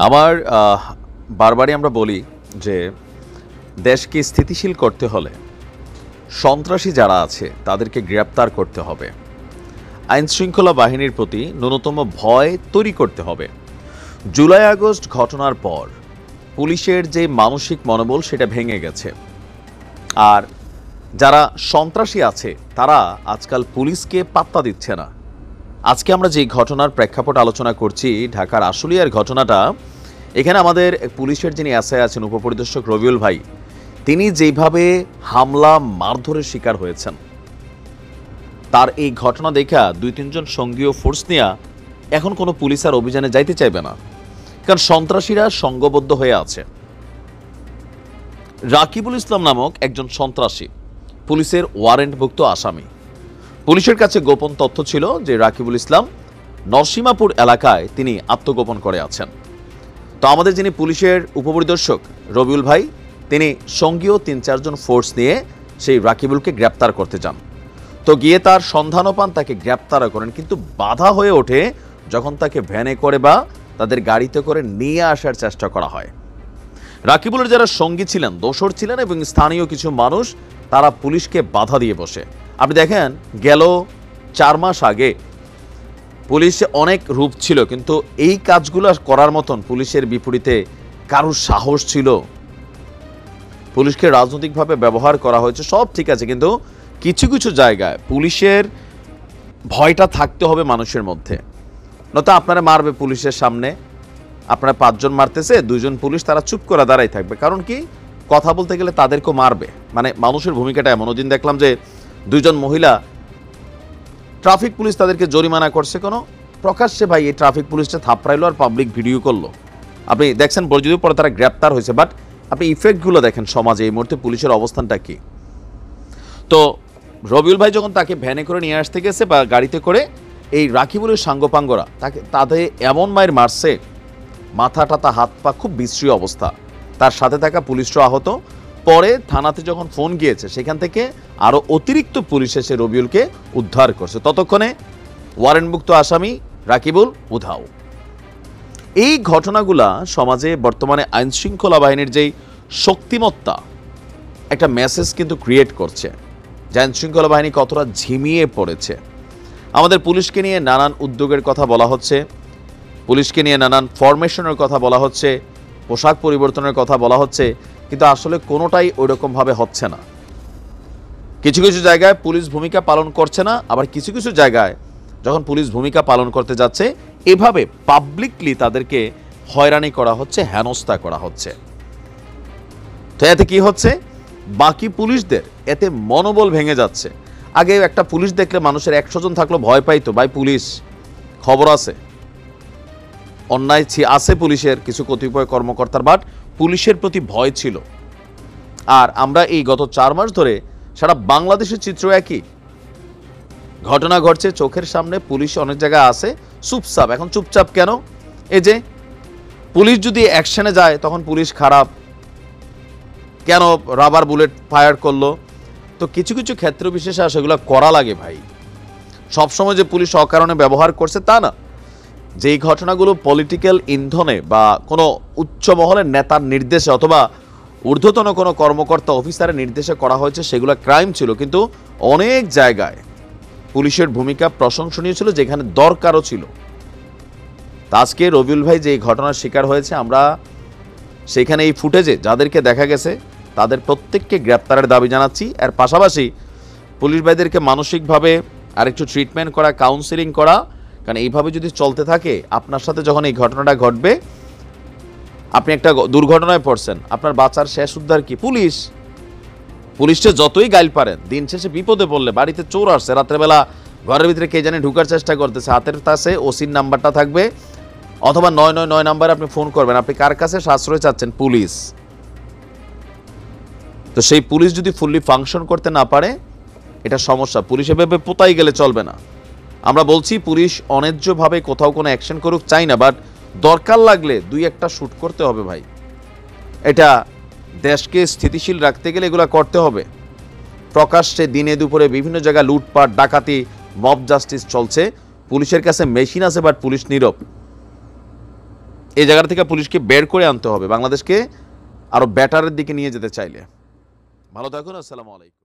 আমার বারবারই আমরা বলি যে দেশকে স্থিতিশীল করতে হলে সন্ত্রাসী যারা আছে তাদেরকে গ্রেপ্তার করতে হবে, আইনশৃঙ্খলা বাহিনীর প্রতি ন্যূনতম ভয় তৈরি করতে হবে। জুলাই আগস্ট ঘটনার পর পুলিশের যে মানসিক মনোবল সেটা ভেঙে গেছে, আর যারা সন্ত্রাসী আছে তারা আজকাল পুলিশকে পাত্তা দিচ্ছে না। আজকে আমরা যে ঘটনার প্রেক্ষাপট আলোচনা করছি, ঢাকার আশুলিয়ার ঘটনাটা, এখানে আমাদের পুলিশের যিনি এসআই আছেন উপপরিদর্শক রবিউল ভাই, তিনি যেভাবে হামলা মারধরের শিকার হয়েছেন, তার এই ঘটনা দেখা 2-3 জন সঙ্গীয় ফোর্স নিয়ে এখন কোনো পুলিশ আর অভিযানে যাইতে চাইবে না, কারণ সন্ত্রাসীরা সংঘবদ্ধ হয়ে আছে। রাকিবুল ইসলাম নামক একজন সন্ত্রাসী পুলিশের ওয়ারেন্টভুক্ত আসামি। পুলিশের কাছে গোপন তথ্য ছিল যে রাকিবুল ইসলাম নরসিমাপুর এলাকায় তিনি আত্মগোপন করে আছেন। তো আমাদের যিনি পুলিশের উপপরিদর্শক রবিউল ভাই, তিনি সঙ্গীয় 3-4 জন ফোর্স নিয়ে সেই রাকিবুলকে গ্রেপ্তার করতে যান। তো গিয়ে তার সন্ধানও পান, তাকে গ্রেপ্তারও করেন, কিন্তু বাধা হয়ে ওঠে যখন তাকে ভ্যানে করে বা তাদের গাড়িতে করে নিয়ে আসার চেষ্টা করা হয়। রাকিবুলের যারা সঙ্গী ছিলেন, দোসর ছিলেন এবং স্থানীয় কিছু মানুষ, তারা পুলিশকে বাধা দিয়ে বসে। আপনি দেখেন, গেল 4 মাস আগে পুলিশে অনেক রূপ ছিল, কিন্তু এই কাজগুলো করার মতন পুলিশের বিপরীতে কারোর সাহস ছিল? পুলিশকে রাজনৈতিকভাবে ব্যবহার করা হয়েছে, সব ঠিক আছে, কিন্তু কিছু কিছু জায়গায় পুলিশের ভয়টা থাকতে হবে মানুষের মধ্যে। নয়তো আপনারা মারবে পুলিশের সামনে, আপনারা 5 জন মারতেছে, 2 জন পুলিশ তারা চুপ করে দাঁড়াই থাকবে, কারণ কি কথা বলতে গেলে তাদেরকেও মারবে। মানে মানুষের ভূমিকাটা এমন। ওদিন দেখলাম যে 2 জন মহিলা, ট্রাফিক পুলিশ তাদেরকে জরিমানা করছে, কোনো প্রকাশ্যে ভাই এই ট্রাফিক পুলিশটা থাপড়াইলো আর পাবলিক ভিডিও করলো। আপনি দেখছেন, যদিও পরে তারা গ্রেপ্তার হয়েছে, বাট আপনি ইফেক্টগুলো দেখেন সমাজে এই মুহূর্তে পুলিশের অবস্থানটা কি। তো রবিউল ভাই যখন তাকে ভ্যানে করে নিয়ে আসতে গেছে বা গাড়িতে করে, এই রাকিবুলের সাঙ্গপাঙ্গরা তাদের এমন মায়ের মারছে, মাথা টাথা হাত পা খুব বিশ্রী অবস্থা। তার সাথে থাকা পুলিশরা আহত। পরে থানাতে যখন ফোন গিয়েছে, সেখান থেকে আরও অতিরিক্ত পুলিশ এসে রবিউলকে উদ্ধার করছে। ততক্ষণে ওয়ারেন্টভুক্ত আসামি রাকিবুল উধাও। এই ঘটনাগুলা সমাজে বর্তমানে আইনশৃঙ্খলা বাহিনীর যেই শক্তিমত্তা, একটা মেসেজ কিন্তু ক্রিয়েট করছে যে আইনশৃঙ্খলা বাহিনী কতটা ঝিমিয়ে পড়েছে। আমাদের পুলিশকে নিয়ে নানান উদ্যোগের কথা বলা হচ্ছে, পুলিশকে নিয়ে নানান ফরমেশনের কথা বলা হচ্ছে, পোশাক পরিবর্তনের কথা বলা হচ্ছে, কিন্তু আসলে কোনোটাই ওইরকমভাবে হচ্ছে না। কিছু কিছু জায়গায় পুলিশ ভূমিকা পালন করছে না, আবার কিছু কিছু জায়গায় যখন পুলিশ ভূমিকা পালন করতে যাচ্ছে, এভাবে পাবলিকলি তাদেরকে হয়রানি করা হচ্ছে, হেনস্থা করা হচ্ছে। তো এতে কি হচ্ছে, বাকি পুলিশদের এতে মনোবল ভেঙে যাচ্ছে। আগে একটা পুলিশ দেখলে মানুষের 100 জন থাকলেও ভয় পাইতো, ভাই পুলিশ, খবর আছে, অন্যায় আছে পুলিশের কিছু কতিপয় কর্মকর্তার, বাট পুলিশের প্রতি ভয় ছিল। আর আমরা এই গত 4 মাস ধরে সারা বাংলাদেশের চিত্র একই। ঘটনা ঘটছে চোখের সামনে, পুলিশ অনেক জায়গায় আছে চুপচাপ। এখন চুপচাপ কেন? এই যে পুলিশ যদি অ্যাকশনে যায় তখন পুলিশ খারাপ, কেন রাবার বুলেট ফায়ার করলো? তো কিছু কিছু ক্ষেত্র বিশেষে সেগুলো করা লাগে ভাই। সবসময় যে পুলিশ অকারণে ব্যবহার করছে তা না। যেই ঘটনাগুলো পলিটিক্যাল ইন্ধনে বা কোনো উচ্চ মহলের নেতার নির্দেশে অথবা ঊর্ধ্বতন কোনো কর্মকর্তা অফিসারের নির্দেশে করা হয়েছে, সেগুলো ক্রাইম ছিল, কিন্তু অনেক জায়গায় পুলিশের ভূমিকা প্রশংসনীয় ছিল, যেখানে দরকারও ছিল। আজকে রবিউল ভাই যে ঘটনার শিকার হয়েছে, আমরা সেখানে এই ফুটেজে যাদেরকে দেখা গেছে তাদের প্রত্যেককে গ্রেপ্তারের দাবি জানাচ্ছি। এর পাশাপাশি পুলিশ ভাইদেরকে মানসিকভাবে আরেকটু ট্রিটমেন্ট করা, কাউন্সেলিং করা, কারণ এইভাবে যদি চলতে থাকে, আপনার সাথে যখন এই ঘটনাটা ঘটবে, আপনি একটা দুর্ঘটনায় পড়ছেন, আপনার বাঁচার শেষ উদ্ধার কি? পুলিশে যতই গাইল পারেন, দিন শেষে বিপদে পড়লে, বাড়িতে চোর আসছে রাত্রেবেলা, ঘরের ভিতরে কে জানে ঢুকার চেষ্টা করতেছে, হাতের কাছে ওসির নাম্বারটা থাকবে, অথবা 999 নাম্বারে আপনি ফোন করবেন। আপনি কার কাছে সাশ্রয় চাচ্ছেন? পুলিশ। তো সেই পুলিশ যদি ফুললি ফাংশন করতে না পারে, এটা সমস্যা। পুলিশ এভাবে পোতাই গেলে চলবে না। আমরা বলছি পুলিশ অন্যায্যভাবে কোথাও কোনো অ্যাকশন করুক চাই না, বাট দরকার লাগলে 2-1টা শ্যুট করতে হবে ভাই। এটা দেশকে স্থিতিশীল রাখতে গেলে এগুলো করতে হবে। প্রকাশ্যে দিনে দুপুরে বিভিন্ন জায়গায় লুটপাট, ডাকাতি, মব জাস্টিস চলছে, পুলিশের কাছে মেশিন আছে, বাট পুলিশ নীরব। এই জায়গা থেকে পুলিশকে বের করে আনতে হবে বাংলাদেশকে আরো ব্যাটারের দিকে নিয়ে যেতে চাইলে। ভালো থাকুন, আসসালামু আলাইকুম।